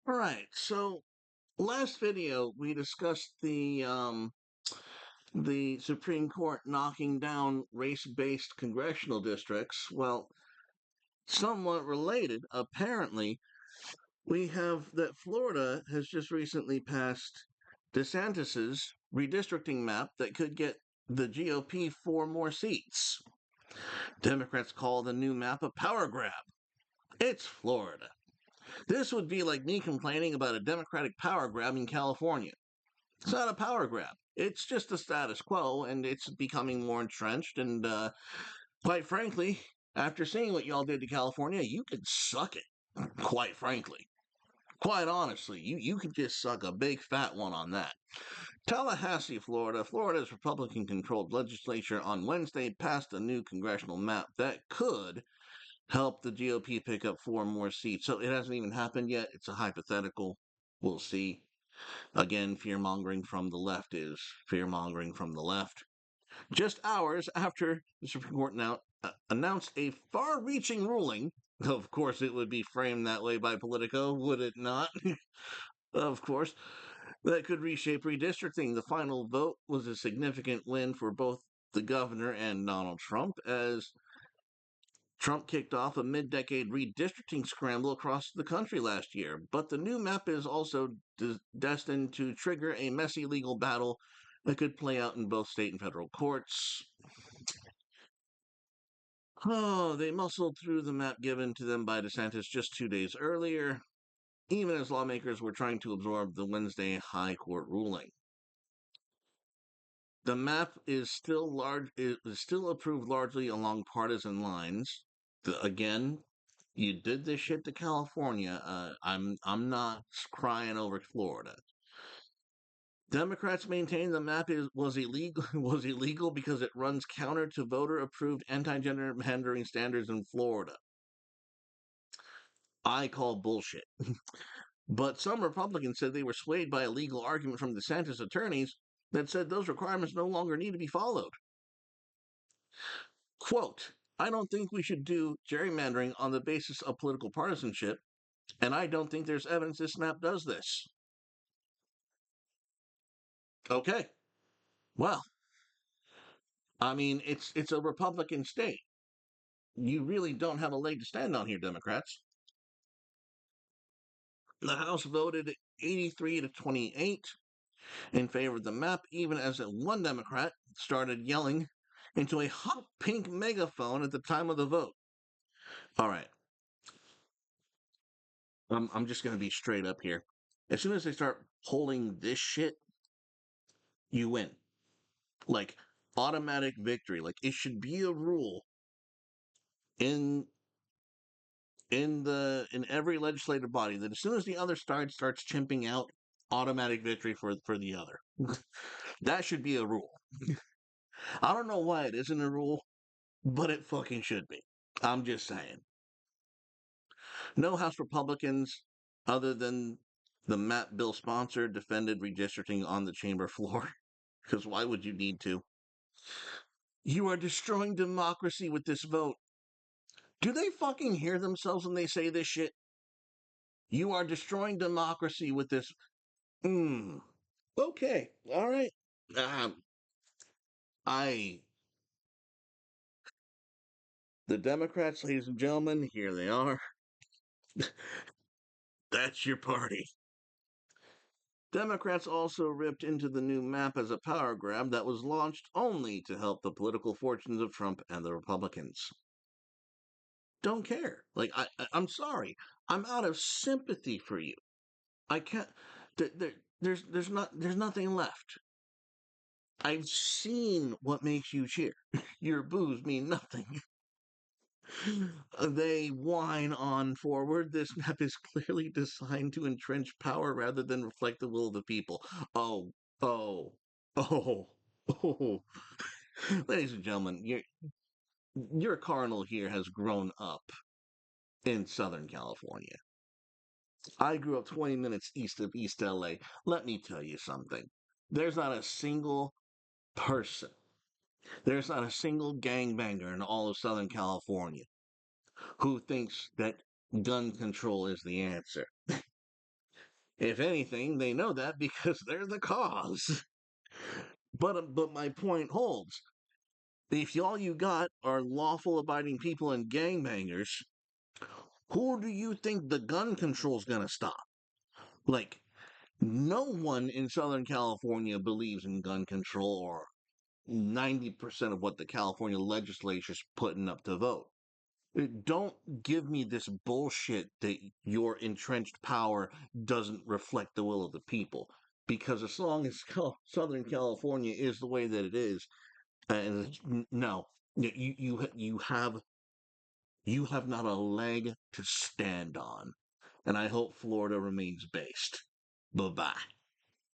All right. So last video we discussed the Supreme Court knocking down race-based congressional districts. Well, somewhat related, apparently, we have that Florida has just recently passed DeSantis's redistricting map that could get the GOP 4 more seats. Democrats call the new map a power grab. It's Florida. This would be like me complaining about a Democratic power grab in California. It's not a power grab. It's just the status quo, and it's becoming more entrenched. And quite frankly, after seeing what y'all did to California, you could suck it. Quite frankly, quite honestly, you could just suck a big fat one on that. Tallahassee, Florida. Florida's Republican-controlled legislature on Wednesday passed a new congressional map that could help the GOP pick up 4 more seats. So it hasn't even happened yet. It's a hypothetical. We'll see. Again, fear mongering from the left is fear mongering from the left. Just hours after the Supreme Court now announced a far reaching ruling, of course, it would be framed that way by Politico, would it not? Of course, that could reshape redistricting. The final vote was a significant win for both the governor and Donald Trump, as Trump kicked off a mid decade redistricting scramble across the country last year. But the new map is also destined to trigger a messy legal battle that could play out in both state and federal courts. Oh, they muscled through the map given to them by DeSantis just 2 days earlier, even as lawmakers were trying to absorb the Wednesday High Court ruling. The map is still large. It is still approved largely along partisan lines. Again, you did this shit to California. I'm not crying over Florida. Democrats maintain the map was illegal was illegal because it runs counter to voter approved anti-gender pandering standards in Florida. I call bullshit. But some Republicans said they were swayed by a legal argument from DeSantis attorneys that said those requirements no longer need to be followed. Quote, I don't think we should do gerrymandering on the basis of political partisanship, and I don't think there's evidence this map does this. Okay. Well, I mean, it's a Republican state. You really don't have a leg to stand on here, Democrats. The House voted 83 to 28 in favor of the map, even as one Democrat started yelling into a hot pink megaphone at the time of the vote. All right. I'm just going to be straight up here. As soon as they start pulling this shit, you win. Like, automatic victory. Like, it should be a rule in in every legislative body that as soon as the other side starts chimping out, automatic victory for the other. That should be a rule. I don't know why it isn't a rule, but it fucking should be. I'm just saying. No House Republicans, other than the map bill sponsor, defended redistricting on the chamber floor. Because why would you need to? You are destroying democracy with this vote. Do they fucking hear themselves when they say this shit? You are destroying democracy with this. Okay. All right. Um, I. The Democrats, ladies and gentlemen, here they are. That's your party. Democrats also ripped into the new map as a power grab that was launched only to help the political fortunes of Trump and the Republicans. Don't care. Like I'm sorry. I'm out of sympathy for you. I can't. There's nothing left. I've seen what makes you cheer. Your boos mean nothing. They whine on forward. This map is clearly designed to entrench power rather than reflect the will of the people. Oh, oh, oh, oh. Ladies and gentlemen, your Cardinal here has grown up in Southern California. I grew up 20 minutes east of East LA. Let me tell you something. There's not a single person, there's not a single gangbanger in all of Southern California who thinks that gun control is the answer. If anything, they know that because they're the cause. But my point holds. If all you got are lawful abiding people and gangbangers, who do you think the gun control's gonna stop? Like, no one in Southern California believes in gun control, or 90% of what the California legislature's putting up to vote. Don't give me this bullshit that your entrenched power doesn't reflect the will of the people. Because as long as Southern California is the way that it is, no, you have not a leg to stand on. And I hope Florida remains based. Bye bye.